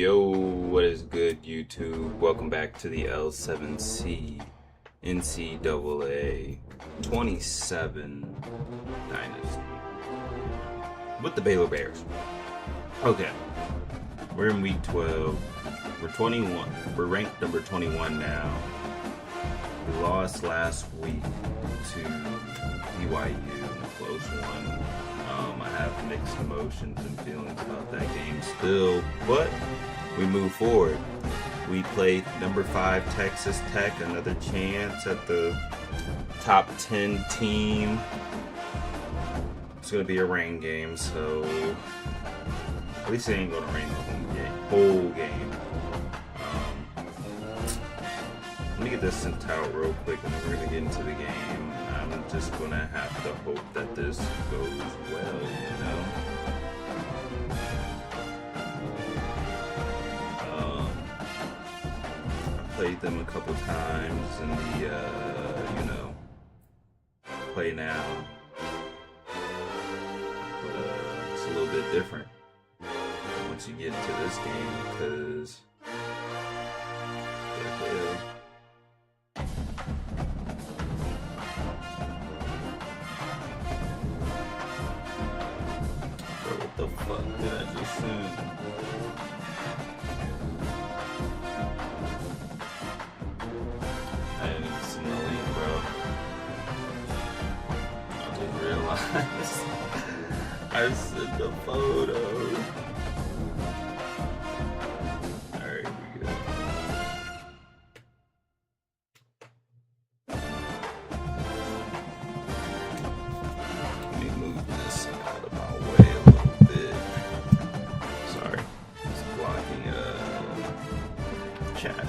Yo, what is good, YouTube? Welcome back to the L7C NCAA 27 Dynasty with the Baylor Bears. Okay, we're in week 12. We're 21. We're ranked number 21 now. We lost last week to BYU in a close one. I have mixed emotions and feelings about that game still, but we move forward. We played number 5 Texas Tech, another chance at the top 10 team. It's going to be a rain game, so at least it ain't going to rain the whole game. Let me get this sent out real quick and then we're going to get into the game. I'm just going to have to hope that this goes well, you know? I played them a couple times in the, play now. But it's a little bit different once you get into this game because what the fuck did I just send? I didn't even see the link, bro. I just realized I sent a photo. Alright, we good. Let me move this out of my way a little bit. Sorry, it's blocking chat.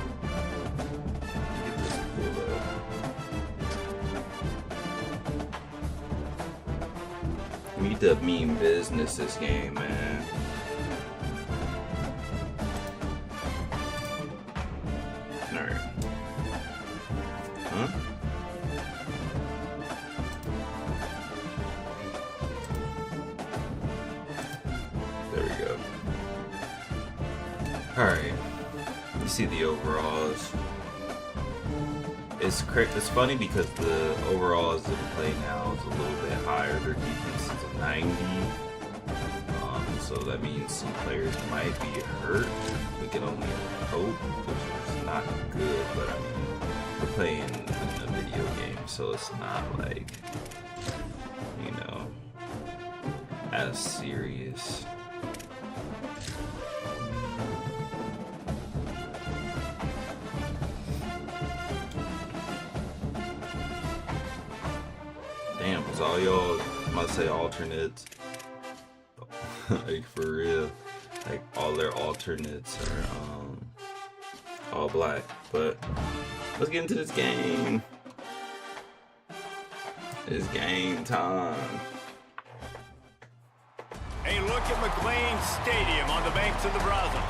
Get this pulled up. We need to mean business this game, man. Alright. Huh? There we go. Alright. You see the overalls. It's funny because the overalls that play now is a little bit higher. Their defense is a 90. So that means some players might be hurt. We can only hope, which is not good, but I mean, we're playing a video game, so it's not like, you know, as serious. Damn, was all y'all, I'm about to say alternates, like for real, like all their alternates are all black, but let's get into this game. It's game time. A look at McLean Stadium on the banks of the Brazos.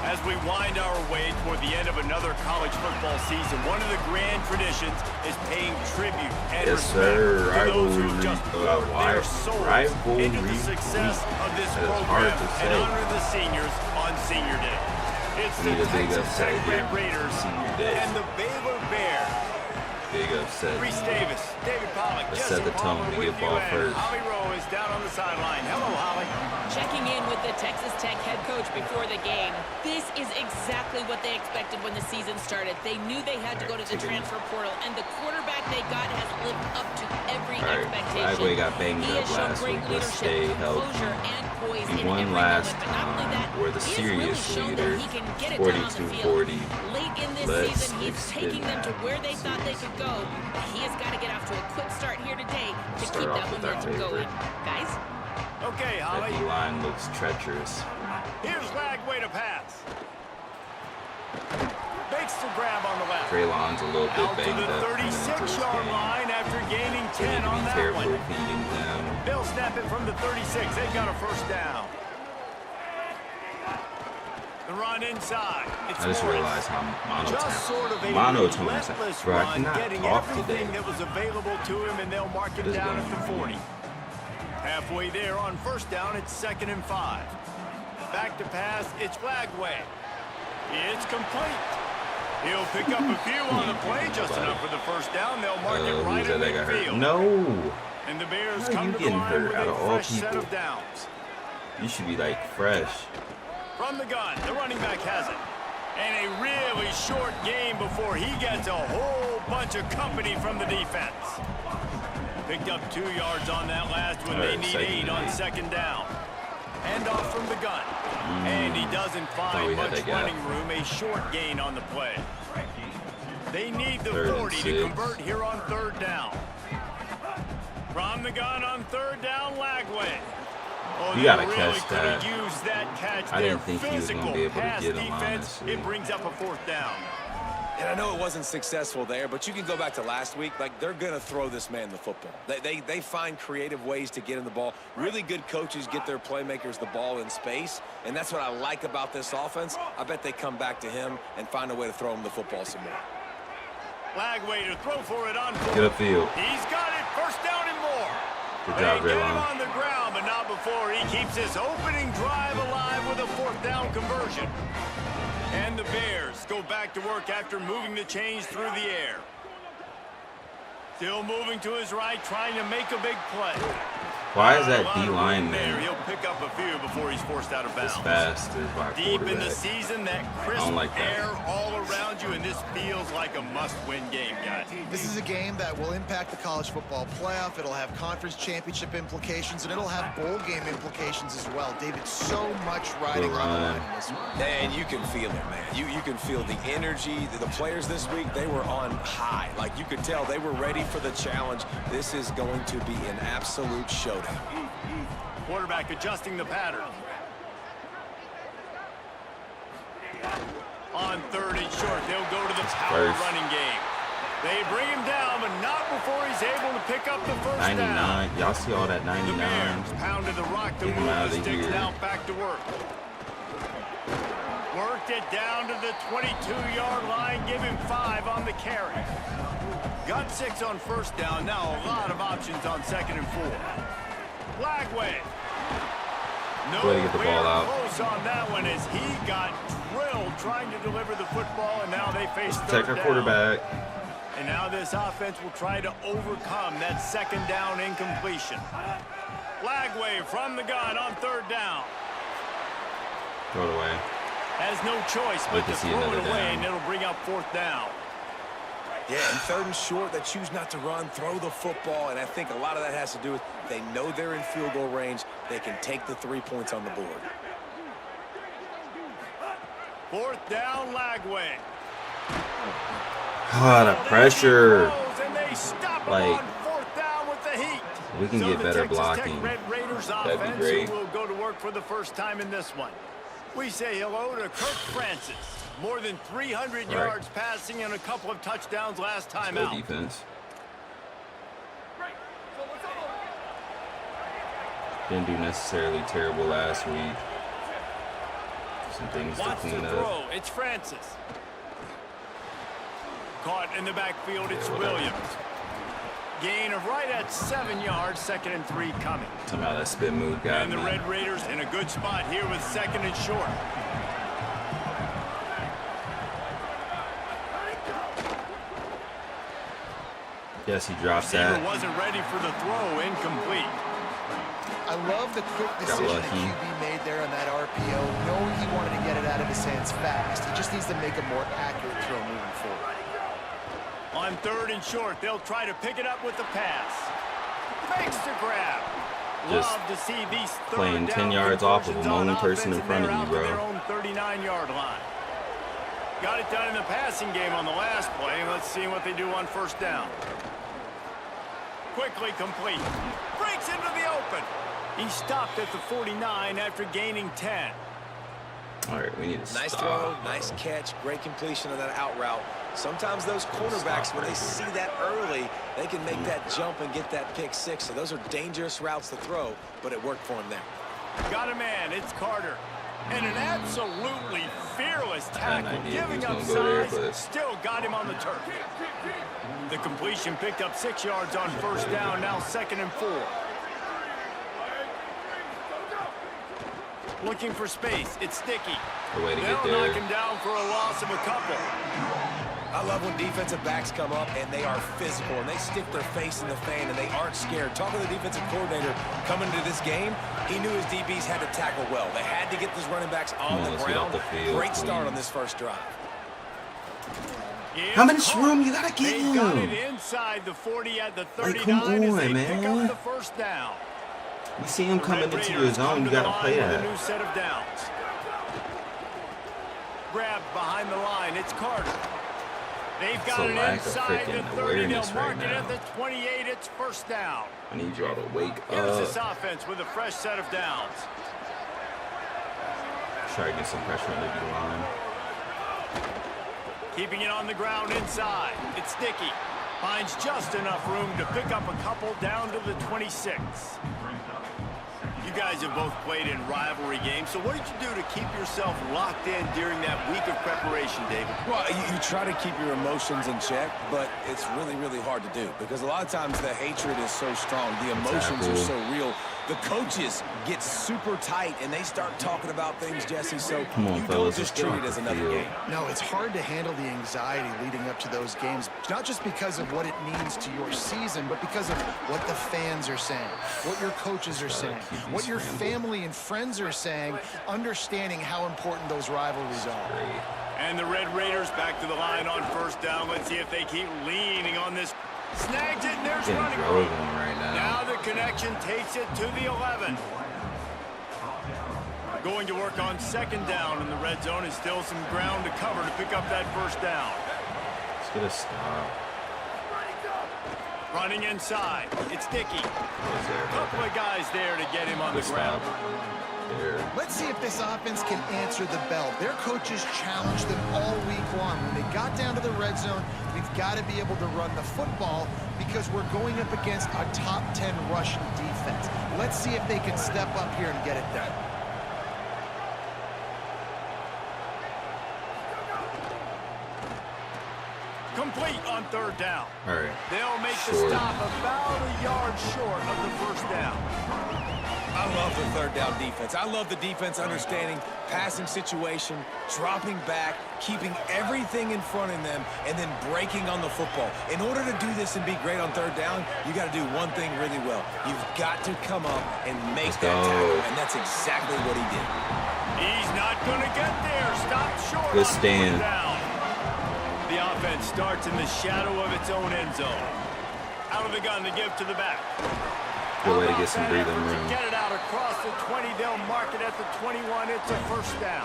As we wind our way toward the end of another college football season, one of the grand traditions is paying tribute and respect to those who just poured their souls into the success of this program and honor the seniors on Senior Day. It's the Texas Tech Red Raiders and the Baylor Bears. Big upset. Reese Davis, David Pollock, Let's set the tone to get ball first. Holly Rowe is down on the sideline. Hello, Holly. Checking in with the Texas Tech head coach before the game. This is exactly what they expected when the season started. They knew they had to go to the transfer portal, and the quarterback they got has lived up to every expectation. Flagway got banged up last week. Let's stay healthy. He won last time. We're the serious leader. 42-40. Late in this season, he's taking them to where they thought they could go. He has got to get off to a quick start here today to keep that momentum going. Guys? Okay, Holly. The line looks treacherous. Here's Flagway to pass. Makes the grab on the left. Traylon's a little bit banged up. Out to the 36-yard line after gaining 10 on that one. Feeding them. They'll snap it from the 36. They've got a first down. The run inside. I just realized how monotone. Bro, I cannot getting talk everything today. that was available to him, and they'll mark it down at the 40. Halfway there on first down, it's 2nd and 5. back to pass. It's Lagway. It's complete. He'll pick up a few on the play, just enough for the first down. They'll mark it right in midfield. No. And the Bears How are come you to the getting line hurt with out a of all fresh set people? of downs. You should be like fresh. From the gun, the running back has it. And a really short game before he gets a whole bunch of company from the defense. Picked up 2 yards on that last one. They need 8 on second down. Hand off from the gun. And he doesn't find much running room. A short gain on the play. They need the 40 to convert here on third down. From the gun on third down, Lagway. Oh, you gotta really catch that. Use that catch. I didn't think he was gonna be able to get him, honestly. It brings up a fourth down. And I know it wasn't successful there, but you can go back to last week. Like, they're going to throw this man the football. They find creative ways to get him the ball. Really good coaches get their playmakers the ball in space, and that's what I like about this offense. I bet they come back to him and find a way to throw him the football some more. Lagway to throw for it on fourth. Get upfield. He's got it. First down and more. Good job, They get him Raylon. on the ground, but not before he keeps his opening drive alive with a fourth down conversion. And the Bears go back to work after moving the chains through the air. Still moving to his right, trying to make a big play. Why is that D-line there? man He'll pick up a few before he's forced out of bounds. as fast as my Deep in the quarterback? season, that crisp like that. air all around you, and this feels like a must-win game, guys. This is a game that will impact the college football playoff. It'll have conference championship implications, and it'll have bowl game implications as well. David, so much riding on the line in this one. And you can feel it, man. You can feel the energy. The players this week, they were on high. Like, you could tell they were ready for the challenge. This is going to be an absolute showdown. Quarterback adjusting the pattern. On third and short, they'll go to the power running game. They bring him down, but not before he's able to pick up the first 99. down. Y'all see all that The 99? Bears pounded the rock to Get him out move of the sticks here. now back to work. Worked it down to the 22-yard line. Give him 5 on the carry. Got 6 on first down. Now a lot of options on second and 4. Lagway. No, Way to get the ball out. close on that one as he got drilled trying to deliver the football, and now they face Protect third our down. quarterback. And now this offense will try to overcome that second down incompletion. Lagway from the gun on third down. Throw it away. Has no choice but Like to to see throw it another away, down. and it'll bring up fourth down. Yeah, and third and short, they choose not to run, throw the football, and I think a lot of that has to do with they know they're in field goal range. They can take the 3 points on the board. Fourth down, Lagway. Ah, the pressure. And they stop him Like, on fourth down with the heat. we can So get the better Texas Tech blocking. Red Raiders That'd be offense great. will go to work for the first time in this one. We say hello to Kirk Francis. More than 300 Right. yards passing and a couple of touchdowns last time Slow out. defense. Didn't do necessarily terrible last week. Some things to Wants to clean up. throw. It's Francis. Caught in the backfield. It's Yeah, whatever. Williams. Gain of right at 7 yards. 2nd and 3 coming. Somehow that spin move got And the me. Red Raiders in a good spot here with 2nd and short. Yes, he dropped Receiver that. wasn't ready for the throw. Incomplete. I love the quick decision that lucky. QB made there on that RPO, knowing he wanted to get it out of his hands fast. He just needs to make a more accurate throw moving forward. On 3rd and short, they'll try to pick it up with the pass. Fakes to grab. Just Love to see these playing 10 third down yards off of conversions the only on person in offense, front and of they're you, out to bro. their own 39-yard line. Got it done in the passing game on the last play, and let's see what they do on first down. Quickly complete. Breaks into the open. He stopped at the 49 after gaining 10. All right, we need to Nice stop. throw, nice catch, great completion on that out route. Sometimes those cornerbacks, when they see that early, they can make that jump and get that pick 6. So those are dangerous routes to throw, but it worked for him there. Got a man. It's Carter. And an absolutely fearless tackle. idea if he Giving was up gonna go there, size, but- still got him on the turf. The completion picked up 6 yards on first down. Now 2nd and 4. Looking for space. It's Sticky. The way to They'll get there. knock him down for a loss of a couple. I love when defensive backs come up and they are physical and they stick their face in the fan and they aren't scared. Talking to the defensive coordinator coming into this game, he knew his DBs had to tackle well. They had to get these running backs on the let's get off ground. the field, Great start please. on this first drive. How much room you gotta give They've got him? it inside the 40 at the Like, 39 come as on, they man. pick up the first down. You see him The coming Red into Raiders his own, come you to the gotta play line with that. a new set of downs. Grabbed behind the line. It's Carter. They've That's got a it lack of inside the freaking 30. They'll awareness mark right it now. at the 28. It's first down. I need y'all to wake Here's this up. offense with a fresh set of downs. Try to get some pressure on the D line. Keeping it on the ground inside. It's Sticky. Finds just enough room to pick up a couple down to the 26. You guys have both played in rivalry games, so what did you do to keep yourself locked in during that week of preparation, David? Well, you try to keep your emotions in check, but it's really, really hard to do because a lot of times the hatred is so strong. The emotions are so real. The coaches get super tight, and they start talking about things, Jesse, so Come on, you fellas, don't just let's get treat off it as the another field. game. No, it's hard to handle the anxiety leading up to those games, not just because of what it means to your season, but because of what the fans are saying, what your coaches are saying, what your family and friends are saying, understanding how important those rivalries are. And the Red Raiders back to the line on first down. Let's see if they keep leaning on this. Snags it, and there's Getting running drove room. on right now. Now the connection takes it to the 11. Going to work on second down in the red zone. Is still some ground to cover to pick up that first down. Let's get a stop. Running inside. It's Dickey. Was there? Couple of guys there to get him on the Good ground. stop. There. Let's see if this offense can answer the bell. Their coaches challenged them all week long. When they got down to the red zone, we've got to be able to run the football because we're going up against a top 10 rushing defense. Let's see if they can step up here and get it done. Complete on third down. All right. They'll make the Short. stop about a yard short of the first down. I love the third down defense. I love the defense understanding passing situation, dropping back, keeping everything in front of them, and then breaking on the football. In order to do this and be great on third down, you got to do one thing really well. You've got to come up and make Let's that go. tackle, and that's exactly what he did. He's not going to get there. Stop short Good on stand. fourth down. The offense starts in the shadow of its own end zone. Out of the gun to give to the back. Good way to How get some about that breathing effort to room. Get it out across the 20. They'll mark it at the 21. It's a first down.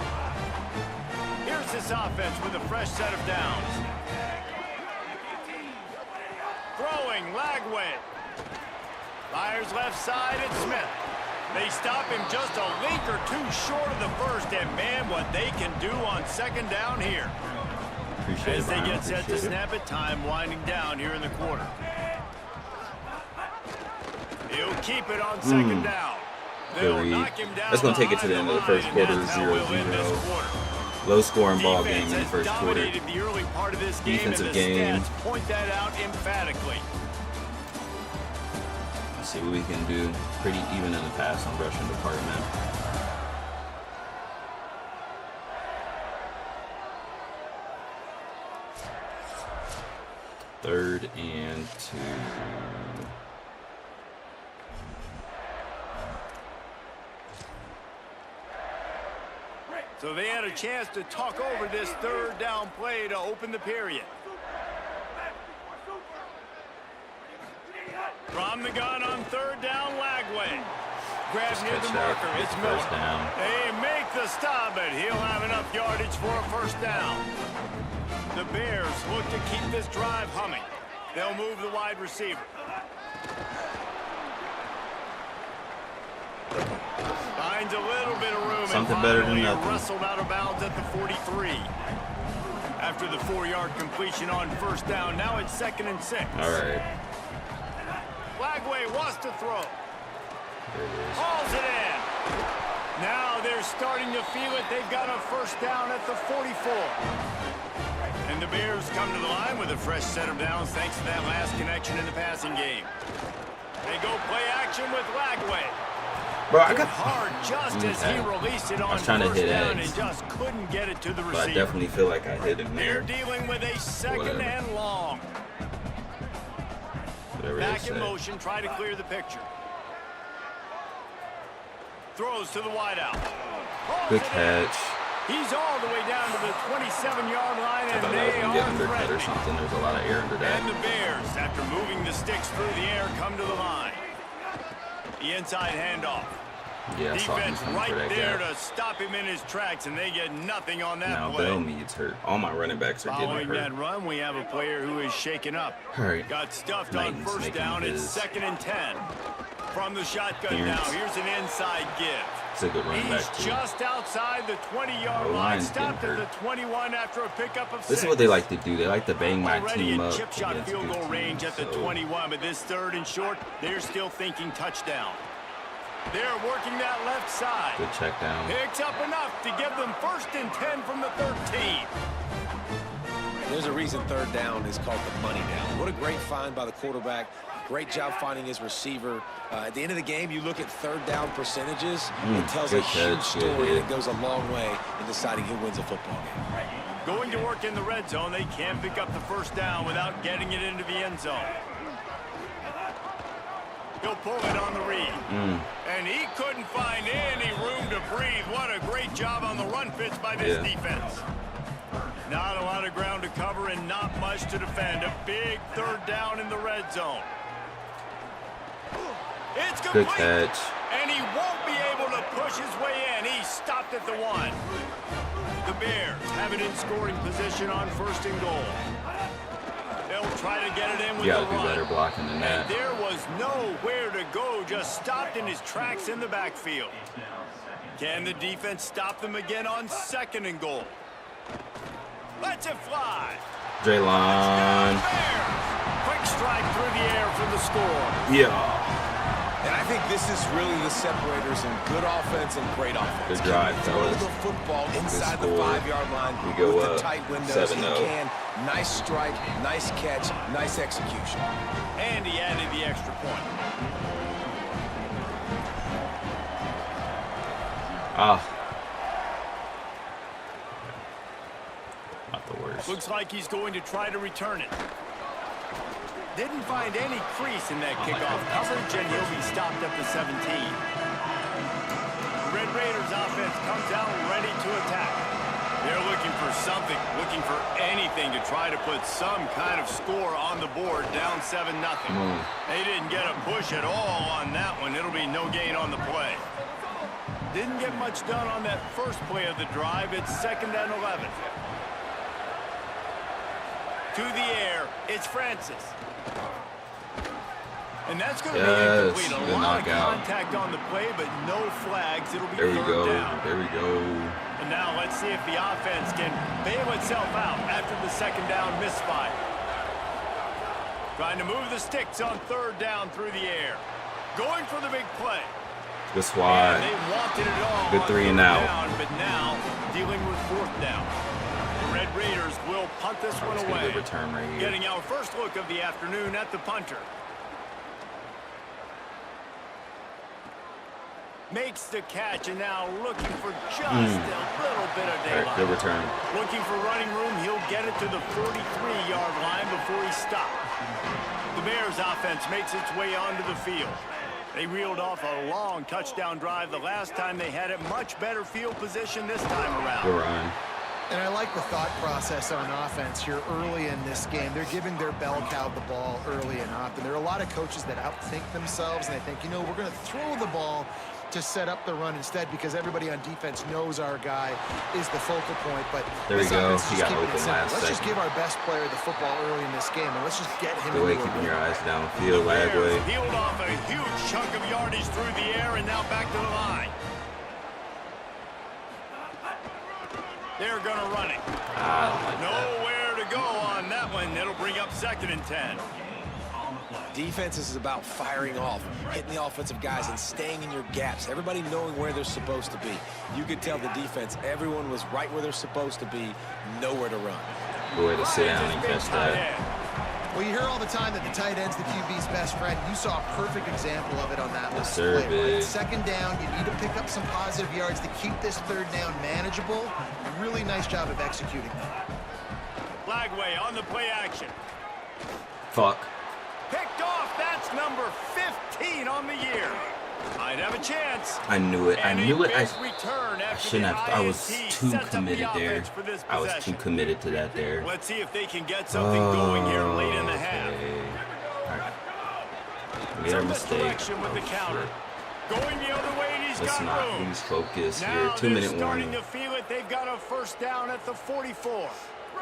Here's this offense with a fresh set of downs. Throwing, Lagway. Fires left side, it's Smith. They stop him just a link or two short of the first, and man, what they can do on second down here. Appreciate it, As they Brian. get set to Appreciate it. snap it, time winding down here in the quarter. He'll keep it on second down. They'll Good read. knock him down. That's gonna take it to the behind end of the first line, quarter, and that's how we'll end this 0-0. quarter. Low scoring ball game Defense in the has first quarter. dominated the early part of this game, Defensive and the game. stats point that out emphatically. Let's see what we can do. Pretty even in the pass and rushing department. Third and 2. So they had a chance to talk over this third down play to open the period. From the gun on third down, Lagway. Grabs near the catch that. marker. It's It's Miller. first down. They make the stop, but he'll have enough yardage for a first down. The Bears look to keep this drive humming. They'll move the wide receiver. Finds a little bit of room. Something and better than finally nothing. wrestled out of bounds at the 43. After the 4-yard completion on first down, now it's 2nd and 6. All right. Lagway wants to throw. There it is. Hauls it in. Now they're starting to feel it. They've got a first down at the 44. And the Bears come to the line with a fresh set of downs thanks to that last connection in the passing game. They go play action with Lagway. Bro, I got hard just as he released it on trying to first hit down X. and just couldn't get it to the But receiver. I definitely feel like I hit him They're there. dealing with a second and long. Whatever Back they in say. motion, try to clear the picture. Throws to the wideout. Good catch. He's all the way down to the 27-yard line, I and thought that was they going to get are undercut or threatening. something. There's a lot of air under that. And the Bears, after moving the sticks through the air, come to the line. The inside handoff. Yeah, I saw him Defense coming right for that there gap. to stop him in his tracks, and they get nothing on that Now play. Bell needs hurt. All my running backs are getting Following hurt. that run, we have a player who is shaken up. All right. Got stuffed Knighton's on first making down. It's his 2nd and 10. From the shotgun clearance. now, here's an inside give. It's a good running He's back, too. just outside the 20-yard The line, line's stopped getting at the hurt. 21 after a pickup of 6. This is what they like to do. They like to bang my Already team a up. chip shot against field good goal teams, range at the so 21, but this 3rd and short, they're still thinking touchdown. They're working that left side. Good check down. Picks up enough to give them 1st and 10 from the 13. There's a reason 3rd down is called the money down. What a great find by the quarterback. Great job finding his receiver. At the end of the game, you look at 3rd down percentages. It tells a good huge catch, story, good and hit. it goes a long way in deciding who wins a football game. Going to work in the red zone, they can't pick up the 1st down without getting it into the end zone. He'll pull it on the read. And he couldn't find any room to breathe. What a great job on the run fits by this defense. Not a lot of ground to cover and not much to defend. A big 3rd down in the red zone. It's complete. Good catch. And he won't be able to push his way in. He stopped at the 1. The Bears have it in scoring position on 1st and goal. They'll try to get it in with You the gotta do run. better blocking than that. And there was nowhere to go, just stopped in his tracks in the backfield. Can the defense stop them again on 2nd and goal? Lets it fly. Draylon. Quick strike through the air for the score. Yeah. And I think this is really the separators in good offense and great offense. Good drive, Can he throw fellas. the football inside the score. 5-yard line We go with the up tight windows. 7-0. He can. Nice strike, nice catch, nice execution. And he added the extra point. Not the worst. Looks like he's going to try to return it. Didn't find any crease in that kickoff coverage, and he'll be stopped at the 17. The Red Raiders offense comes out ready to attack. They're looking for something, looking for anything to try to put some kind of score on the board, down 7-0. They didn't get a push at all on that one. It'll be no gain on the play. Didn't get much done on that first play of the drive. It's 2nd and 11. To the air, it's Francis. And that's going to be incomplete. A lot of contact on the play, but no flags. It'll be 3rd down. There we go. And now let's see if the offense can bail itself out after the 2nd down misfire. Trying to move the sticks on 3rd down through the air. Going for the big play. Good squad. And they wanted it all. Good 3 and out. Down, but now dealing with 4th down. The Red Raiders will punt this one away. Good return right here. Getting our first look of the afternoon at the punter. Makes the catch, and now looking for just a little bit of daylight. Good return. Looking for running room. He'll get it to the 43-yard line before he stops. The Bears offense makes its way onto the field. They reeled off a long touchdown drive the last time they had it. Much better field position this time around. Good run. And I like the thought process on offense here early in this game. They're giving their bell cow the ball early and often. There are a lot of coaches that outthink themselves, and they think, you know, we're going to throw the ball to set up the run instead because everybody on defense knows our guy is the focal point. But there we go. He got open last Let's second. just give our best player the football early in this game, and let's just get him. Good way keeping your eyes downfield, Lagway. Peeled off a huge chunk of yardage through the air and now back to the line. They're going to run it. Nowhere to go on that one. It'll bring up 2nd and 10. Defense is about firing off, hitting the offensive guys and staying in your gaps. Everybody knowing where they're supposed to be. You could tell the defense, everyone was right where they're supposed to be, nowhere to run. Good way to sit down and catch that. Well, you hear all the time that the tight end's the QB's best friend. You saw a perfect example of it on that last play. Right? Second down, you need to pick up some positive yards to keep this third down manageable. Really nice job of executing that. Flagway on the play action. Fuck. Picked off. That's number 15 on the year. Might have a chance. I knew it. I knew it. I shouldn't have. I was too committed there. I was too committed to that there. Let's see if they can get something going here late in the half. We made our mistake. With the counter. Going the other way, and he's Let's got not room. lose focus Now here. 2 minute starting warning. to feel it. They've got a first down at the 44.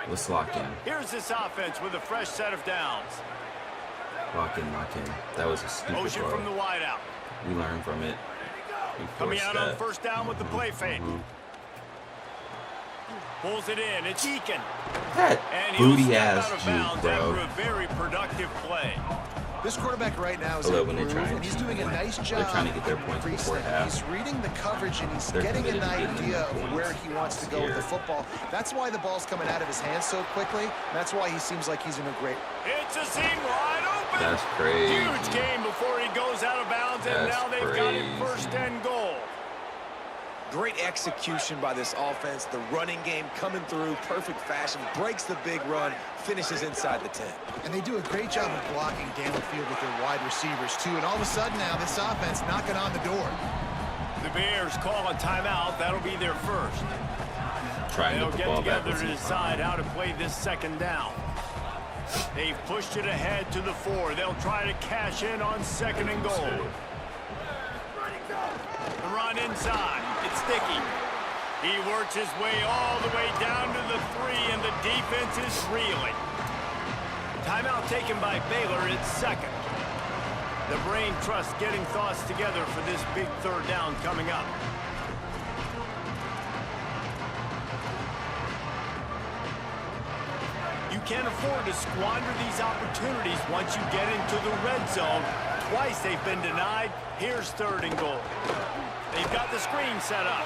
Let's lock in. Here's this offense with a fresh set of downs. Lock in, lock in. That was a stupid Motion throw. from the wideout. We learned from it. We Coming forced out on that. first down with the play fake. Pulls it in. It's Eakin. That And he'll booty step ass out of juke, bounds bro. after a very productive play. This quarterback right now is I in a love when they groove, try and and he's doing a nice job. They're trying to get their points before half. He's reading the coverage, and he's They're getting an committed to getting idea the of where points. he wants to go with the football. That's why the ball's coming out of his hands so quickly. And that's why he seems like he's in a great... It's a seam wide open. That's crazy. Huge game before he goes out of bounds, and That's now they've got it crazy. first and goal. Great execution by this offense. The running game coming through, perfect fashion, breaks the big run, finishes inside the 10. And they do a great job of blocking downfield with their wide receivers, too. And all of a sudden now, this offense knocking on the door. The Bears call a timeout. That'll be their first. Try and They'll get the get ball back. together to decide how to play this second down. They've pushed it ahead to the 4. They'll try to cash in on second and goal. The run inside. It's sticky. He works his way all the way down to the 3, and the defense is reeling. Timeout taken by Baylor. It's second. The brain trust getting thoughts together for this big third down coming up. You can't afford to squander these opportunities once you get into the red zone. Twice they've been denied. Here's third and goal. They've got the screen set up.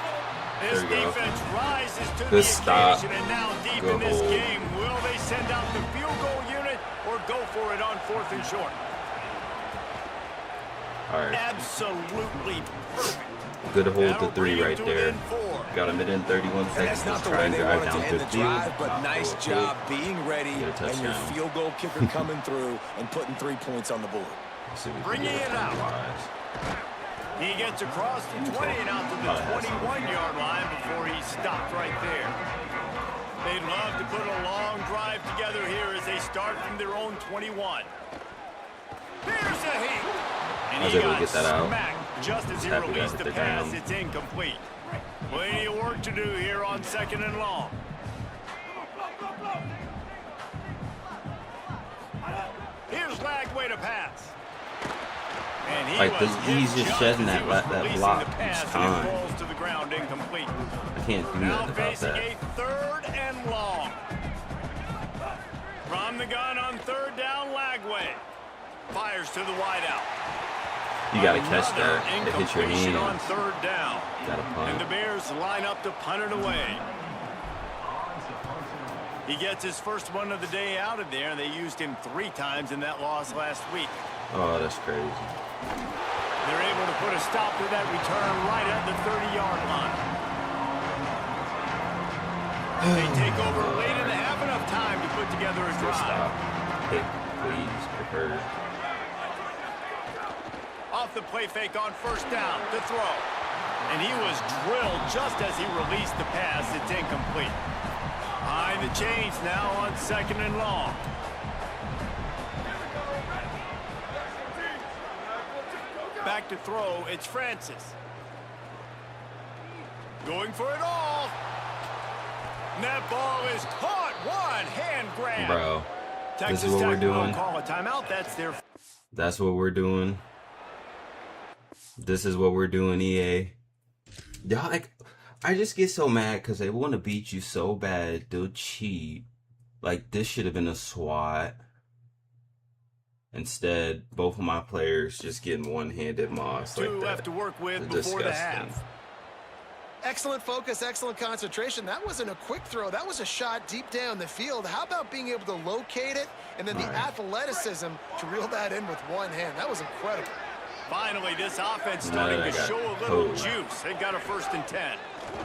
This There you go. defense rises to Good the stop. occasion, and now deep Go in this hold. game, will they send out the field goal unit or go for it on 4th and short? All right. Absolutely perfect. Good hold That'll to 3 bring right them to there. within 4. Got a minute and 31 And seconds that's not to the try way and they drive wanted to down end the the field. drive, but nice job being ready Get a and your touchdown. field goal kicker coming through and putting 3 points on the board. See if we can Bringing get it out. time-wise. He gets across the 20 and out to the 21-yard line before he stopped right there. They'd love to put a long drive together here as they start from their own 21. There's a heat. And I was he able to got get that out. smacked just as he Happy that released hit the the pass. ground. It's incomplete. Plenty of work to do here on second and long. Here's Lagway to pass. And he Like, was he's hit just shedding as that he was that releasing block the each pass, and it time. falls to the ground incomplete. I can't do Now nothing about facing that. a third and long. From the gun on third down, Lagway fires to the wideout. You gotta catch Another that. It hits your incompletion on hands. third down. Gotta And the punt. Bears line up to punt it away. He gets his first one of the day out of there. They used him 3 times in that loss last week. Oh, that's crazy. They're able to put a stop to that return right at the 30-yard line. They take over late in the half, enough time to put together a Good drive. stop. Pick, please, preferred. Off the play fake on first down to throw. And he was drilled just as he released the pass. It's incomplete. Behind the chains now on second and long. Back to throw, it's Francis. Going for it all. And that ball is caught. One hand grab. Bro, Texas this is what we're Tech will doing. call a timeout. That's their That's what we're doing. This is what we're doing, EA. Y'all, like, I just get so mad because they want to beat you so bad. They'll cheat. Like, this should have been a SWAT. Instead, both of my players just getting one-handed moss like 2 that. left to work with It's before the disgusting. half. Excellent focus, excellent concentration. That wasn't a quick throw. That was a shot deep down the field. How about being able to locate it and then the athleticism to reel that in with one hand? That was incredible. Finally, this offense starting to show a little juice. They've got a 1st and 10.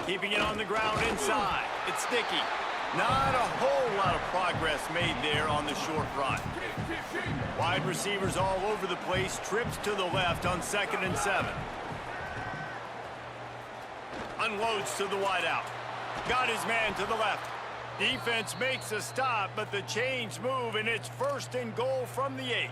Keeping it on the ground inside. It's sticky. Not a whole lot of progress made there on the short run. Wide receivers all over the place. Trips to the left on 2nd and 7. Unloads to the wideout. Got his man to the left. Defense makes a stop, but the chains move, and it's 1st and goal from the 8.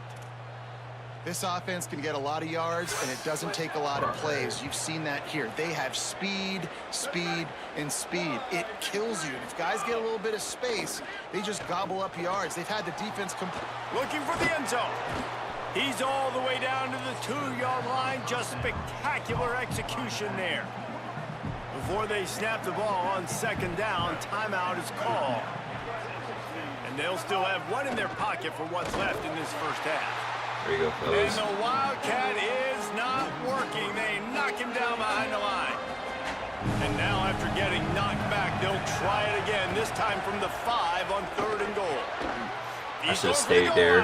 This offense can get a lot of yards, and it doesn't take a lot of plays. You've seen that here. They have speed, speed, and speed. It kills you. If guys get a little bit of space, they just gobble up yards. They've had the defense looking for the end zone. He's all the way down to the 2-yard line. Just spectacular execution there. Before they snap the ball on 2nd down, timeout is called. And they'll still have one in their pocket for what's left in this 1st half. There you go, fellas. And the Wildcat is not working. They knock him down behind the line. And now after getting knocked back, they'll try it again, this time from the 5 on 3rd and goal. I should have stayed there.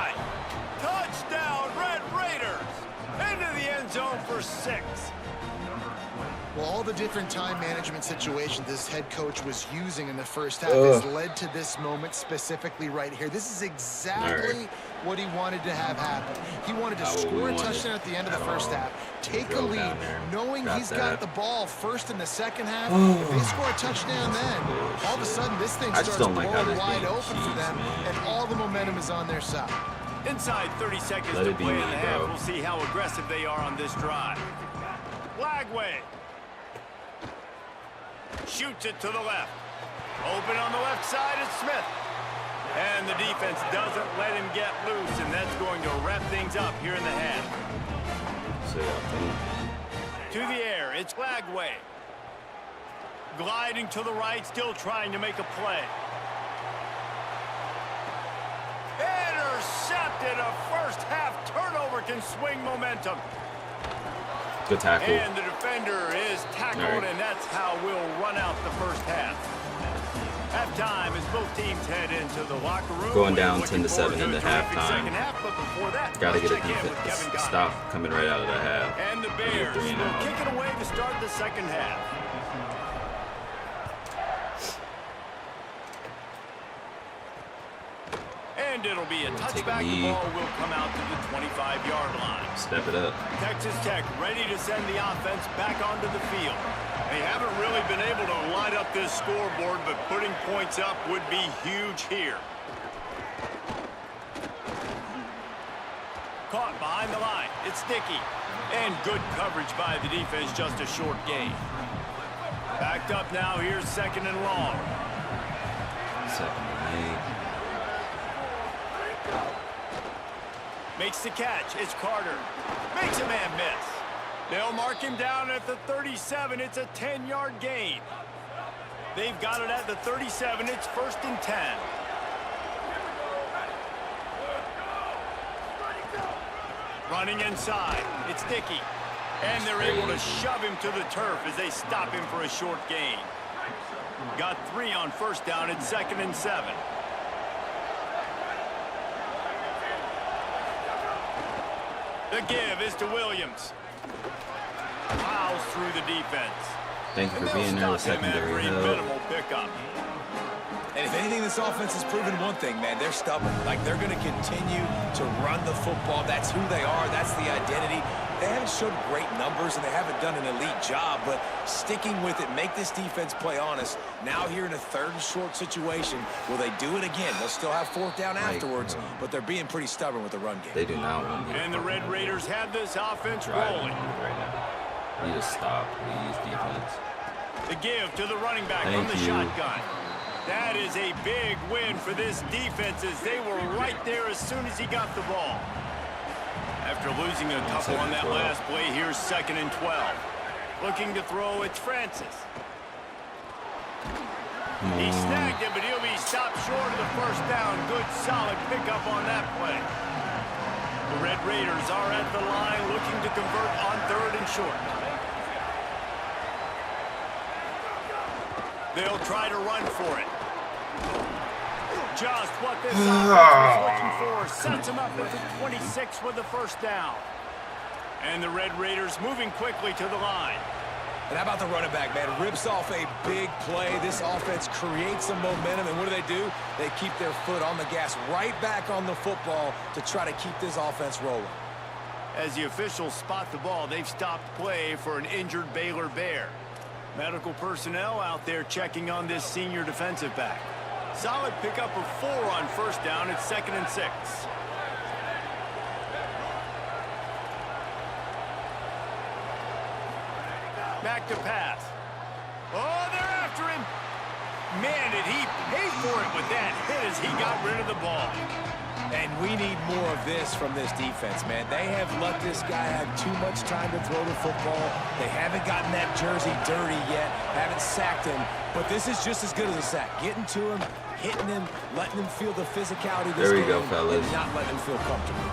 Touchdown, Red Raiders! Into the end zone for 6. Well, all the different time management situations this head coach was using in the 1st half has led to this moment specifically right here. This is exactly what he wanted to have happen. He wanted to score a touchdown at the end of the 1st half, take a lead, knowing he's got the ball first in the 2nd half. If they score a touchdown then, all of a sudden this thing starts blowing wide open for them, and all the momentum is on their side. Inside 30 seconds to play in the half. We'll see how aggressive they are on this drive. Flagway. Shoots it to the left. Open on the left side is Smith. And the defense doesn't let him get loose, and that's going to wrap things up here in the half. To the air, it's Flagway. Gliding to the right, still trying to make a play. Intercepted. A 1st half turnover can swing momentum. Good tackle. And the defender is tackled, and that's how we'll run out the 1st half. Halftime as both teams head into the locker room. Going down 10-7 into halftime. Got to get a check in with defense. Kevin Goff. Stop coming right out of the half. And the Bears will kick it away to start the 2nd half. And it'll be a touchback. The ball will come out to the 25-yard line. Step it up. Texas Tech ready to send the offense back onto the field. They haven't really been able to light up this scoreboard, but putting points up would be huge here. Caught behind the line. It's Dickey. And good coverage by the defense, just a short gain. Backed up now, here's 2nd and long. 2nd and 8. Makes the catch. It's Carter. Makes a man miss. They'll mark him down at the 37. It's a 10-yard gain. They've got it at the 37. It's 1st and 10. Running inside. It's Dickey. And they're able to shove him to the turf as they stop him for a short gain. Got 3 on 1st down. It's 2nd and 7. The give is to Williams. Plows through the defense. Thank you for being there with secondary help. Minimal pickup. And if anything, this offense has proven one thing, man. They're stubborn. Like, they're going to continue to run the football. That's who they are. That's the identity. They haven't showed great numbers, and they haven't done an elite job, but sticking with it, make this defense play honest. Now here in a 3rd and short situation, will they do it again? They'll still have 4th down afterwards, but they're being pretty stubborn with the run game. They do not want to. And the Red Raiders have this offense rolling. Right now. Need to stop, please, defense. The give to the running back from the shotgun. That is a big win for this defense as they were right there as soon as he got the ball. After losing a couple on that last play, here's 2nd and 12. Looking to throw, it's Francis. He snagged it, but he'll be stopped short of the 1st down. Good, solid pickup on that play. The Red Raiders are at the line looking to convert on 3rd and short. They'll try to run for it. Just what this offense was looking for. Sets him up at the 26 with the first down. And the Red Raiders moving quickly to the line. And how about the running back, man? Rips off a big play. This offense creates some momentum, and what do? They keep their foot on the gas, right back on the football to try to keep this offense rolling. As the officials spot the ball, they've stopped play for an injured Baylor Bear. Medical personnel out there checking on this senior defensive back. Solid pickup of 4 on first down. It's 2nd and 6. Back to pass. Oh, they're after him. Man, did he pay for it with that hit as he got rid of the ball. And we need more of this from this defense, man. They have let this guy have too much time to throw the football. They haven't gotten that jersey dirty yet, haven't sacked him. But this is just as good as a sack. Getting to him, hitting him, letting him feel the physicality of this game, go, fellas. and not letting him feel comfortable.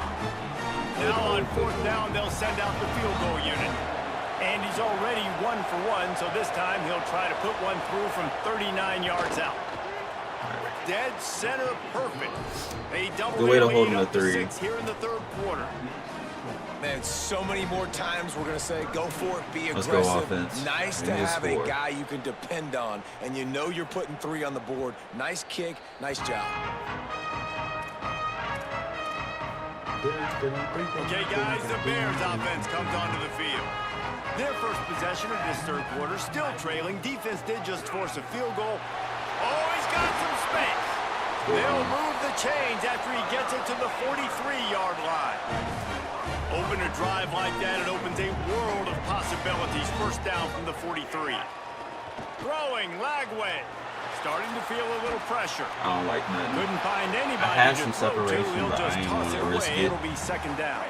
Now on 4th down, they'll send out the field goal unit. And he's already 1 for 1, so this time he'll try to put one through from 39 yards out. Dead center perfect. A double Good way to hold lead him up to 3. 6 here in the 3rd quarter. Man, so many more times we're going to say, go for it, be Let's aggressive. go offense. Nice to And have score. a guy you can depend on, and you know you're putting 3 on the board. Nice kick, nice job. Okay, guys, the Bears offense comes onto the field. Their first possession of this 3rd quarter, still trailing. Defense did just force a field goal. Oh, he's got some space. They'll move the chains after he gets it to the 43-yard line. Open a drive like that, it opens a world of possibilities. First down from the 43. Throwing, Lagway. Starting to feel a little pressure. I don't like nothing. Couldn't find anybody I had to some throw to. separation, He'll but I just ain't toss it gonna risk away. it. It'll be 2nd down.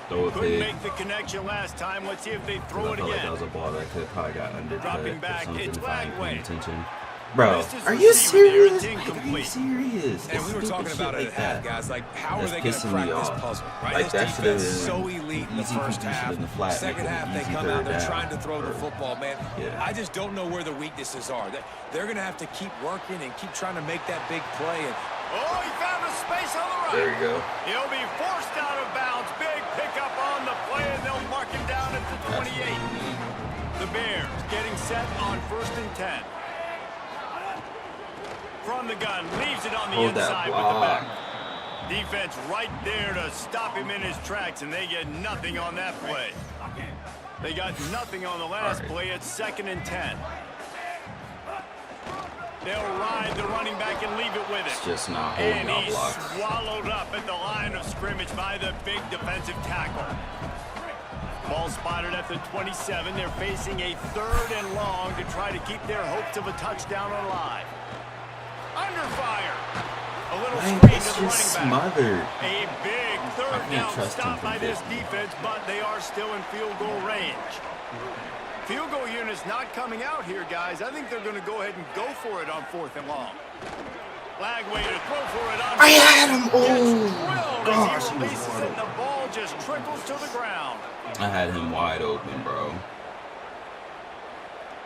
Throw a Couldn't pig. make the connection last time. Let's see if they I throw felt it like again. that was a ball that could have probably got undercut Dropping or back, something it's if I ain't paying Lagway. attention. Bro, Missed his are you receiver there. serious? It's Like, are you incomplete. serious? And we were talking about it at half, guys. Like, how are That's they going to pissing crack me this off. puzzle? Right? Like, This that should have defense is been so elite in the easy first completion half. in the flat, Second make it half, an they easy come third out, they're down. trying to throw the football, man. Yeah. I just don't know where the weaknesses are. They're going to have to keep working and keep trying to make that big play. And Oh, he found a space on the right. There you go. He'll be forced out of bounds. Big pickup on the play, and they'll mark him down at the 28. The Bears getting set on 1st and 10. From the gun, leaves it on the Hold that inside with the block. back. Defense right there to stop him in his tracks, and they get nothing on that play. They got nothing on the last play. It's 2nd and 10. They'll ride the running back and leave it with it. It's just not holding And our he's blocks. swallowed up at the line of scrimmage by the big defensive tackle. Ball spotted at the 27. They're facing a 3rd and long to try to keep their hopes of a touchdown alive. Under fire. A little Man, screen it's to the just running back. smothered. A big 3rd can't down trust him stop from by this 50. defense, but they are still in field goal range. Field goal unit's not coming out here, guys. I think they're going to go ahead and go for it on 4th and long. Lagway to throw for it on. I had him. Gets Oh, drilled gosh, as he he was releases wide it, and the ball just trickles to the ground. I had him wide open, bro.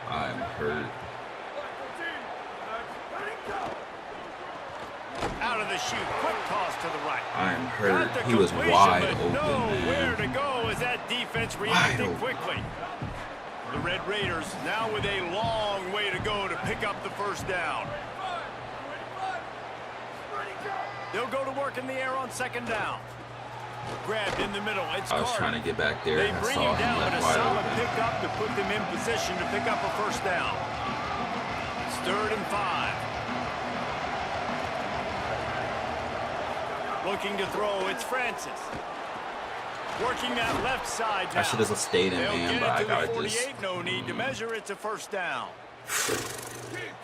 I'm hurt. Out of the chute, quick toss to the right. I'm Got hurt. the He was completion, wide but open, nowhere man. to go as that defense Wide reacted open. quickly. The Red Raiders now with a long way to go to pick up the first down. They'll go to work in the air on 2nd down. Grabbed in the middle. It's I was Carter. trying to get back there. They I bring saw him him down with a left wide solid open. pickup to put them in position to pick up a first down. It's 3rd and 5. Looking to throw, it's Francis. Working that left side now. I should have stayed in, They'll man, get but it I to the gotta 48. just No need to measure. It's a first down.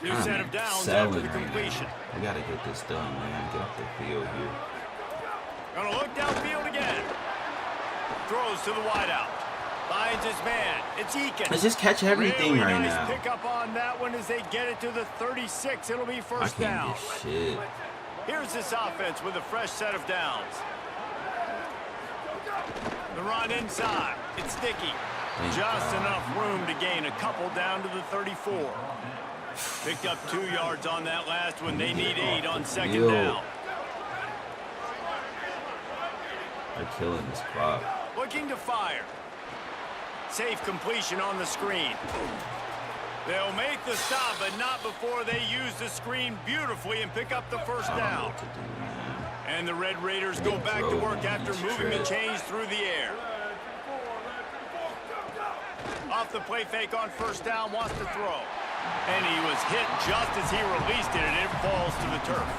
New I'm set of downs selling after the right now. completion. We gotta get this done, man. Get off the field here. Gonna look downfield again. Throws to the wideout. Finds his man. It's Eakin. Let's just catch everything Really right nice now. pick up on that one as they get it to the 36. It'll be I first can't down. get shit. Here's this offense with a fresh set of downs. The run inside. It's Sticky. Thank Just God. enough room to gain a couple down to the 34. Picked up 2 yards on that last one. They need 8 on second Yo. down. They're killing this clock. Looking to fire. Safe completion on the screen. They'll make the stop, but not before they use the screen beautifully and pick up the first I don't know down. what to do, man. And the Red Raiders go back to work after moving the chains through the air. Off the play fake on first down, wants to throw. And he was hit just as he released it, and it falls to the turf.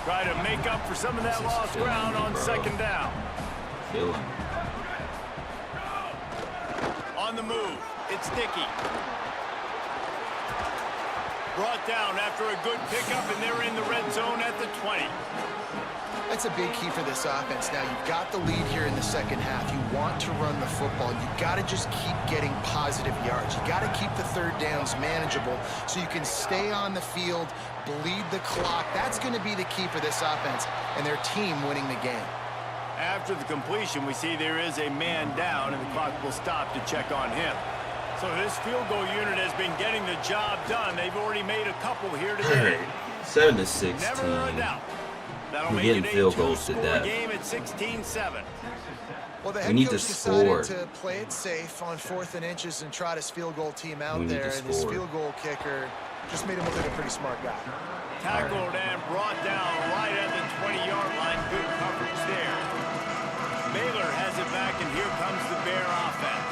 Try to make up for some of that lost ground on second down. Kill him. On the move, it's Dickey. Brought down after a good pickup, and they're in the red zone at the 20. That's a big key for this offense. Now, you've got the lead here in the second half. You want to run the football. You've got to just keep getting positive yards. You got to keep the third downs manageable so you can stay on the field, bleed the clock. That's going to be the key for this offense and their team winning the game. After the completion, we see there is a man down, and the clock will stop to check on him. So this field goal unit has been getting the job done. They've already made a couple here today. 7-16. Never a doubt. That'll We're make getting it field a goals to two-score death. game at 16-7. Well, the We head need to coach decided score. to play it safe on 4th and inches and trot his field goal team out We need there, to and his score. field goal kicker just made him look like a pretty smart guy. Tackled and brought down right at the 20-yard line. Good coverage there. Baylor has it back, and here comes the Bear offense.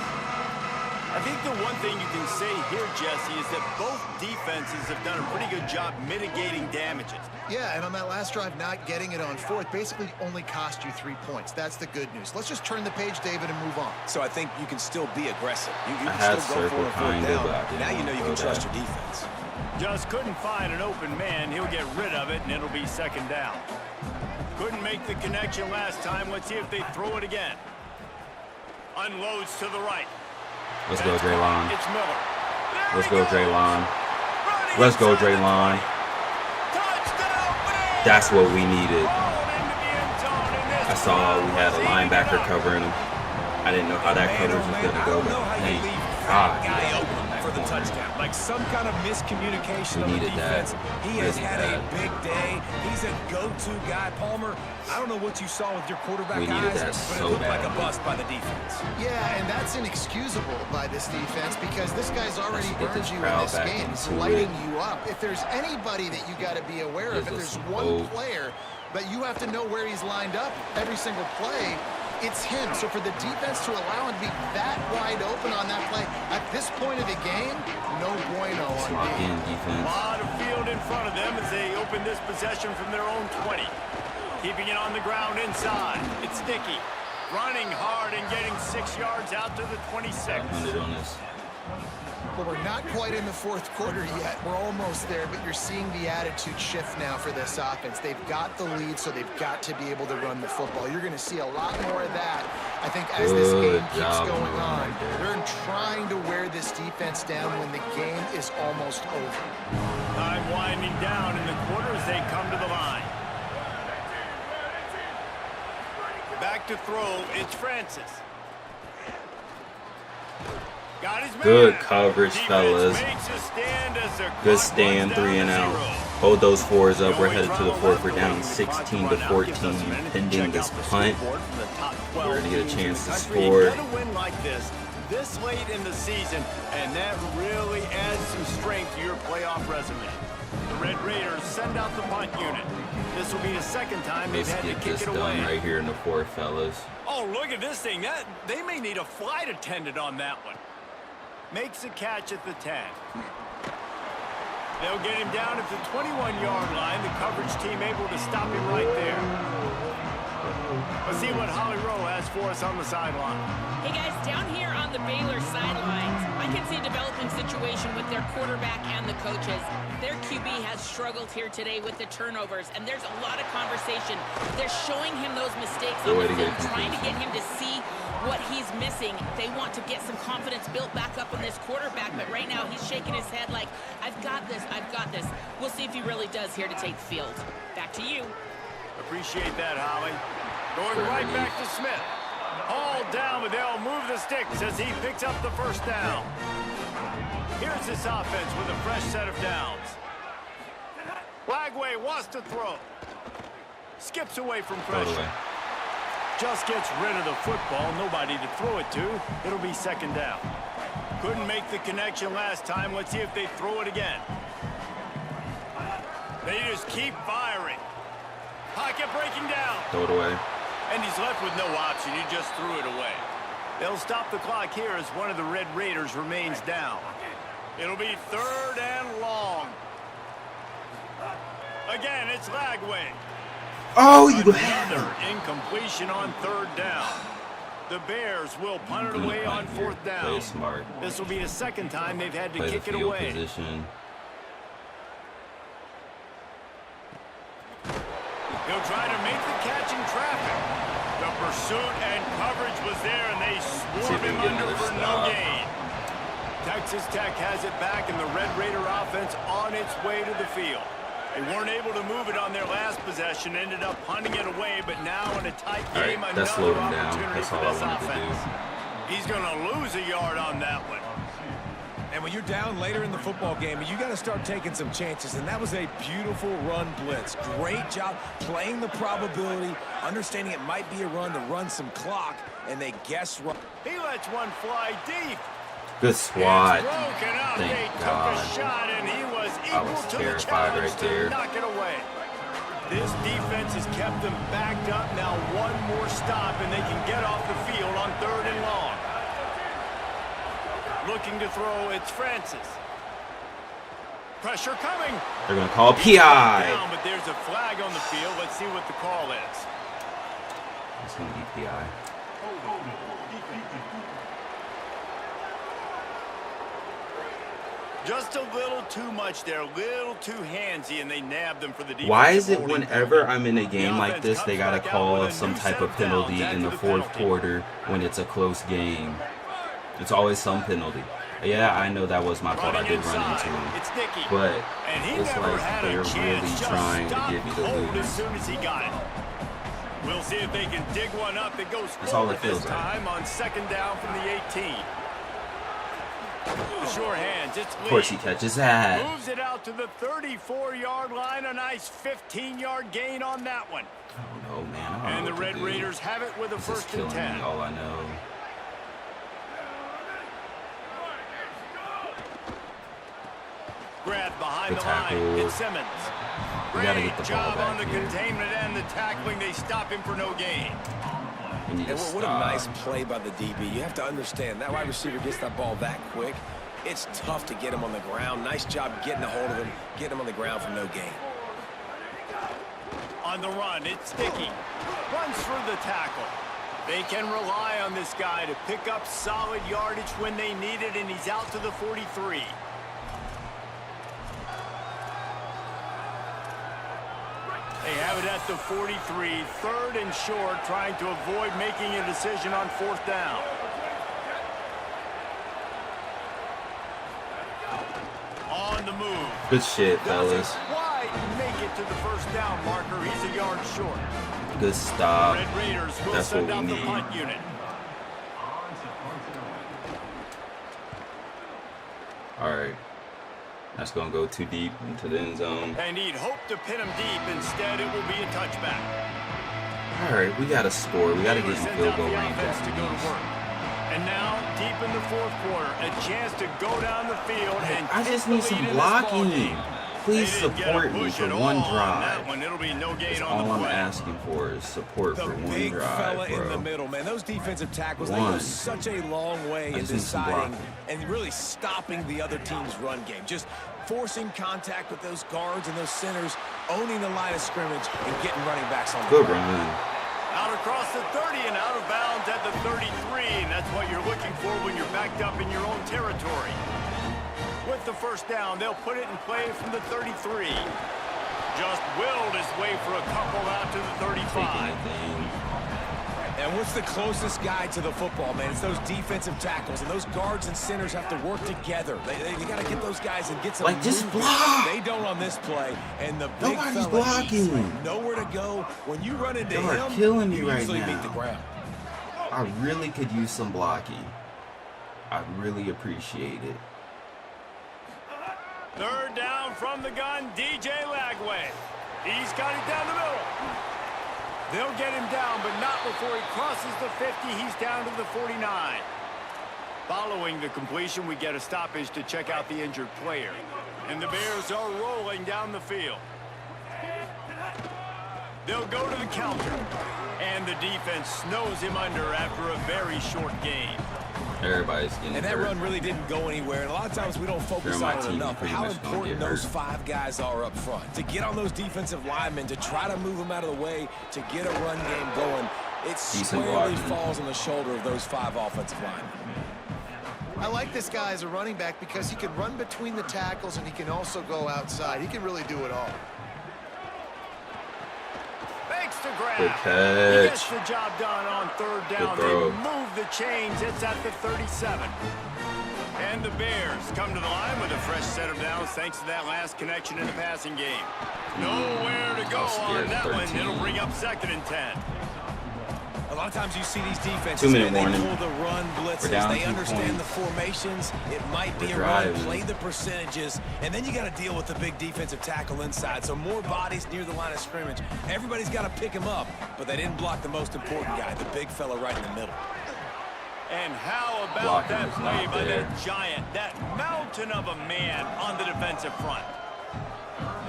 I think the one thing you can say here, Jesse, is that both defenses have done a pretty good job mitigating damages. Yeah, and on that last drive, not getting it on 4th basically only cost you 3 points. That's the good news. Let's just turn the page, David, and move on. So I think you can still be aggressive. You I can had still go for circle a fourth kinda, but I down. didn't Now you know want you to can go trust there. your defense. Just couldn't find an open man. He'll get rid of it, and it'll be second down. Couldn't make the connection last time. Let's see if they throw it again. Unloads to the right. Let's go, Draylon. It's Miller. Let's go, Draylon. Let's go, Draylon. That's what we needed. I saw we had a linebacker covering him. I didn't know how that coverage was going to go, but thank God. Guy open for the touchdown. Like some kind of miscommunication on the needed that. defense. He has Really had a bad. big day. He's a go-to guy. Palmer, I don't know what you saw with your quarterback We needed eyes, that but so it looked like a bad. bust by the defense. Yeah, and that's inexcusable by this defense because this guy's already Let's get burned this you in crowd this back game. He's into lighting it. you up. If there's anybody that you got to be aware of, if Gives there's us one hope. player that you have to know where he's lined up every single play, it's him. So for the defense to allow him to be that wide open on that play at this point of the game, no bueno on Lock D. in A defense. lot of field in front of them as they open this possession from their own 20. Keeping it on the ground inside. It's Dickey. Running hard and getting 6 yards out to the 26. 100 on this. Well, we're not quite in the 4th quarter yet. We're almost there, but you're seeing the attitude shift now for this offense. They've got the lead, so they've got to be able to run the football. You're going to see a lot more of that, I think, as this Good game keeps job going on on. right there. They're trying to wear this defense down when the game is almost over. Time winding down in the quarter as they come to the line. Back to throw, it's Francis. Got his man. Good coverage, Defense fellas. makes a stand as the Good clock stand, runs down 3 and to out. 0. Hold those 4s up. We're The headed to the only 4th. We're drama down left, 16 the to clock 14, gives us a minute to pending check this out the punt. scoreboard from the top 12 We're gonna get a teams in chance the to country. score. You gotta win like this late in the season, and that really adds some strength to your playoff resume. The Red Raiders send out the punt unit. This will be the second time they've Let's had to get kick this it done away. right here in the 4th, fellas. Oh, look at this thing. They may need a flight attendant on that one. Makes a catch at the 10. They'll get him down at the 21-yard line. The coverage team able to stop him right there. Let's see what Holly Rowe has for us on the sideline. Hey guys, down here on the Baylor sidelines, I can see a developing situation with their quarterback and the coaches. Their QB has struggled here today with the turnovers, and there's a lot of conversation. They're showing him those mistakes on the field, trying to get him to see what he's missing. They want to get some confidence built back up in this quarterback, but right now he's shaking his head like, I've got this, I've got this. We'll see if he really does here to take the field. Back to you. Appreciate that, Holly. Going right back to Smith. All down, but they'll move the sticks as he picks up the first down. Here's this offense with a fresh set of downs. Lagway wants to throw. Skips away from pressure. Just gets rid of the football. Nobody to throw it to. It'll be second down. Couldn't make the connection last time. Let's see if they throw it again. They just keep firing. Pocket breaking down. Throw it away. And he's left with no option. He just threw it away. They'll stop the clock here as one of the Red Raiders remains down. It'll be third and long. Again, it's Lagway. Oh, you Another incompletion on third down. The Bears will punt it away on fourth down. Play smart. This will be the second time they've had to Play kick the it field away. position. He'll try to make the catch in traffic. The pursuit and coverage was there, and they swarm him under for no gain. Texas Tech has it back, and the Red Raider offense on its way to the field. They weren't able to move it on their last possession, ended up punting it away, but now in a tight game, All right, another that's slowed him down. opportunity That's for all I this wanted to offense. do. He's going to lose a yard on that one. And when you're down later in the football game, you got to start taking some chances, and that was a beautiful run blitz. Great job playing the probability, understanding it might be a run to run some clock, and they guess right. He lets one fly deep. Good squad. It's broken up. They Thank took God. a shot, and he was I equal was to the terrified challenge right to there. knock it away. This defense has kept them backed up. Now one more stop, and they can get off the field on third and long. Looking to throw, it's Francis. Pressure coming. They're going to call PI. Down, but there's a flag on the field. Let's see what the call is. It's going to be PI. Just a little too much there, a little too handsy, and they nabbed them for the defense. Why is it whenever I'm in a game like this, they got to call some type of penalty in the fourth quarter when it's a close game? It's always some penalty. Yeah, I know that was my fault. I did run into him. But it's like they're really trying to get me to lose. As soon as he got it. We'll see if they can dig one up that goes That's all forward it feels this like. time on second down from the 18. The sure hands, it's Lee. Of course he catches that. Moves it out to the 34-yard line. A nice 15-yard gain on that one. Oh, no, man. I don't And know the what to Red do. Raiders have it with a This is first and killing 10. me, all I know. Grabbed behind Good the line. tackle. It's Simmons. We gotta get the ball job back on the here. containment and the tackling. They stop him for no gain. We need And to what a stop. nice play by the DB. You have to understand, that wide receiver gets that ball that quick. It's tough to get him on the ground. Nice job getting a hold of him, getting him on the ground for no gain. On the run, it's Sticky. Runs through the tackle. They can rely on this guy to pick up solid yardage when they need it, and he's out to the 43. They have it at the 43, third and short, trying to avoid making a decision on fourth down. On the move. Good shit, Doesn't fellas. quite make it to the first down marker. He's a yard short. Good stop. Red Raiders will That's send what we out the need. punt unit. All right. That's going to go too deep into the end zone. And he'd hope to pin him deep. Instead, it will be a touchback. All right, we got to score. We got to get in Sends field out goal the range offense at to go to least. work. And now, deep in the fourth quarter, a chance to go down the field and I just take need the some lead in this ball blocking. game. Please They didn't get a support me push for at one all on drive. that one. It'll be no gain That's on the all I'm play. asking for is support The for one big fella drive, in the bro. middle, man. Those defensive tackles, they One. go such a long way I in just need some deciding blocking. and really stopping the other team's run game. Just forcing contact with those guards and those centers, owning the line of scrimmage, and getting running backs on the Good ground. run. Out across the 30 and out of bounds at the 33. And that's what you're looking for when you're backed up in your own territory. With the first down, they'll put it in play from the 33. Just willed his way for a couple out to the 35. And what's the closest guy to the football, man? It's those defensive tackles, and those guards and centers have to work together. They got to get those guys and get some Like, just movement. block. They don't on this play, and the big Nobody's fella blocking. needs nowhere to go. When you run into Y'all are him, killing me you right usually now. meet the ground. I really could use some blocking. I really appreciate it. Third down from the gun, DJ Lagway. He's got it down the middle. They'll get him down, but not before he crosses the 50. He's down to the 49. Following the completion, we get a stoppage to check out the injured player. And the Bears are rolling down the field. They'll go to the counter. And the defense snows him under after a very short game. Everybody's getting And that hurt. run really didn't go anywhere. And a lot of times we don't focus on it enough. How important those 5 guys are up front. To get on those defensive linemen, to try to move them out of the way, to get a run game going, it squarely falls on the shoulder of those 5 offensive linemen. I like this guy as a running back because he can run between the tackles and he can also go outside. He can really do it all. Makes the grab. Good He gets catch. the job done on third down. Good They throw. move the chains. It's at the 37. And the Bears come to the line with a fresh set of downs thanks to that last connection in the passing game. Nowhere to go on that one. It'll bring up 2nd and 10. A lot of times you see these defenses, 2-minute they warning. pull the run blitzes. We're down They 2 understand points. the formations. It might be We're a run, driving. play the percentages, and then you got to deal with the big defensive tackle inside. So more bodies near the line of scrimmage. Everybody's got to pick him up, but they didn't block the most important guy, the big fella right in the middle. And how about Blocking that is play not by there. that giant, that mountain of a man on the defensive front?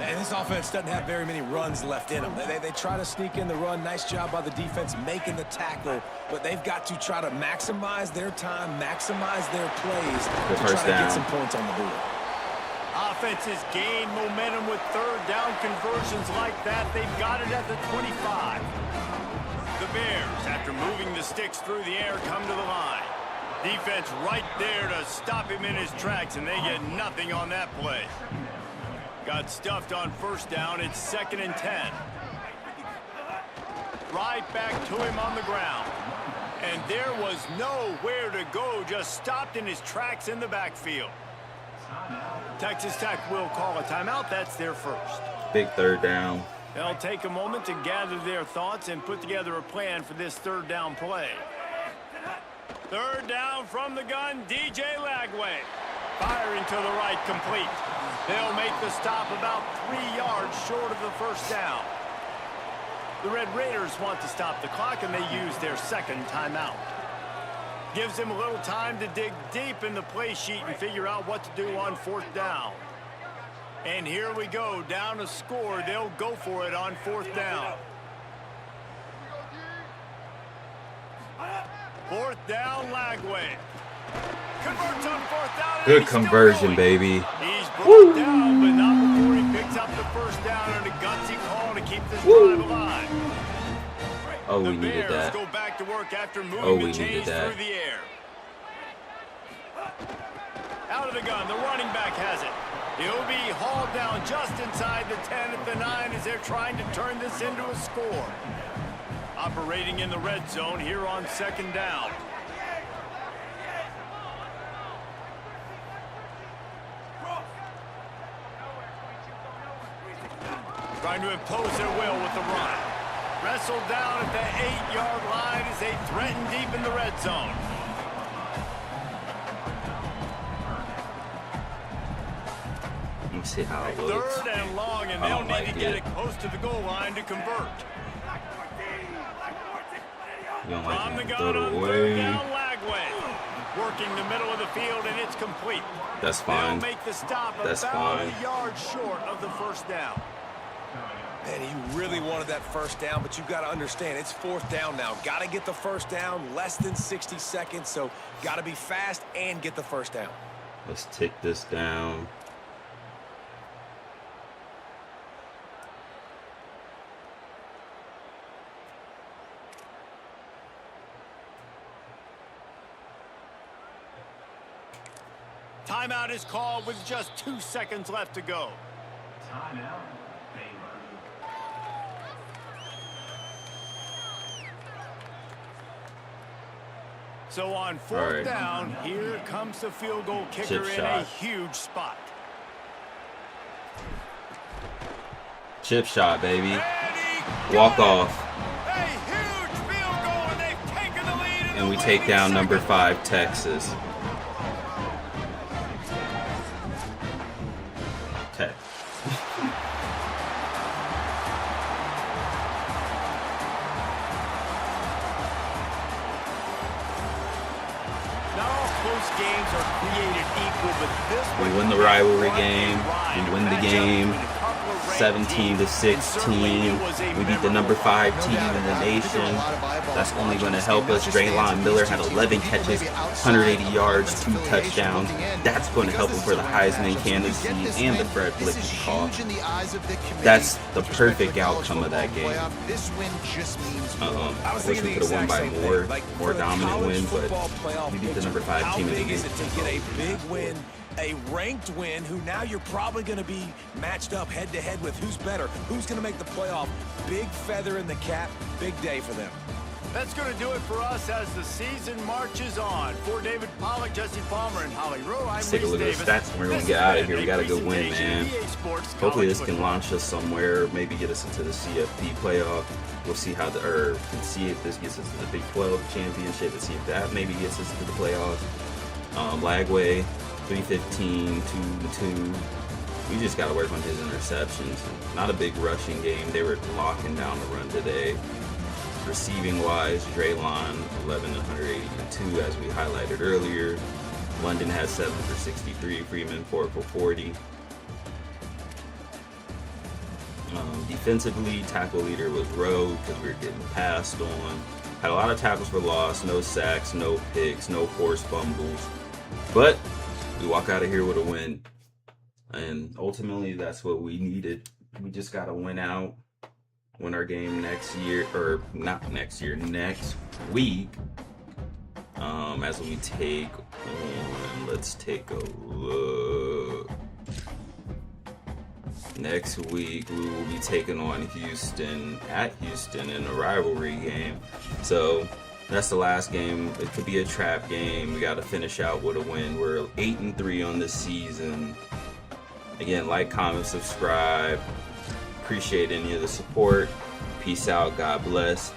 And this offense doesn't have very many runs left in them. They try to sneak in the run. Nice job by the defense making the tackle, but they've got to try to maximize their time, maximize their plays to try first to down. get some points on the board. Offenses gain momentum with third down conversions like that. They've got it at the 25. The Bears, after moving the sticks through the air, come to the line. Defense right there to stop him in his tracks, and they get nothing on that play. Got stuffed on first down. It's 2nd and 10. Right back to him on the ground. And there was nowhere to go, just stopped in his tracks in the backfield. Texas Tech will call a timeout. That's their first. Big third down. They'll take a moment to gather their thoughts and put together a plan for this third down play. Third down from the gun, DJ Lagway. Firing to the right, complete. They'll make the stop about 3 yards short of the first down. The Red Raiders want to stop the clock, and they use their 2nd timeout. Gives them a little time to dig deep in the play sheet and figure out what to do on 4th down. And here we go, down a score. They'll go for it on 4th down. 4th down, Lagway. Converts on 4th down. Good conversion, baby. He's brought down, but not before he picks up the first down and a gutsy call to keep this drive alive. Oh, The we needed Bears that. go back to work after moving Oh, the we needed chains that. through the air. Out of the gun, the running back has it. He'll be hauled down just inside the 10 at the 9 as they're trying to turn this into a score. Operating in the red zone here on 2nd down. Trying to impose their will with the run. Wrestled down at the 8-yard line as they threaten deep in the red zone. Let's see how it looks. 3rd and long, and I they'll don't need like to get it. it close to the goal line to convert. You don't From the like it? gun Throw on it 3rd away. down, Lagway. Working the middle of the field, and it's complete. That's They'll fine. make the stop That's about fine. a yard short of the first down. Man, he really wanted that first down, but you've got to understand, it's 4th down now. Got to get the first down, less than 60 seconds, so got to be fast and get the first down. Let's tick this down. Timeout is called with just 2 seconds left to go. Timeout, Baylor. So on 4th All right. down, here comes the field goal kicker Chip in a shot. huge spot. Chip shot, baby. And he Walk got it. off. A huge field goal, and they've taken the lead in And the we take waning down number seconds. 5, Texas. most games are created equal, but this We one win the rivalry game. We win the game 17-16. We beat the number 5 team in the nation. That's only going to help us. Draylon Miller had 11 catches, 180 yards, 2 touchdowns. That's going to help him for the Heisman candidacy and the Fred Blick call. That's the perfect outcome of that game. I wish we could have won by more dominant win, but we beat the number 5 team in the is nation. it to get a big win, a ranked win, who now you're probably going to be matched up head-to-head with who's better, who's going to make the playoff. Big feather in the cap, big day for them. That's going to do it for us as the season marches on. For David Pollack, Jesse Palmer, and Holly Rowe, I'm Let's take a Reese look at the Davis. stats and we're going to get out of here. We got a good win, Presentation, man. EA Sports Hopefully this College can launch us somewhere, maybe get us into the CFP playoff. We'll see how see if this gets us to the Big 12 championship and see if that maybe gets us to the playoffs. Lagway, 315, 2-2. We just got to work on his interceptions. Not a big rushing game. They were locking down the run today. Receiving wise, Draylon 11 182 as we highlighted earlier. London had 7 for 63. Freeman 4 for 40. Defensively, tackle leader was Rowe because we were getting passed on. Had a lot of tackles for loss, no sacks, no picks, no forced fumbles. But we walk out of here with a win. And ultimately, that's what we needed. We just got to win out, win our game next year, or not next year, next week. As we take on, let's take a look. Next week, we will be taking on Houston at Houston in a rivalry game. So that's the last game. It could be a trap game. We got to finish out with a win. We're 8-3 on this season. Again, like, comment, subscribe. Appreciate any of the support. Peace out. God bless.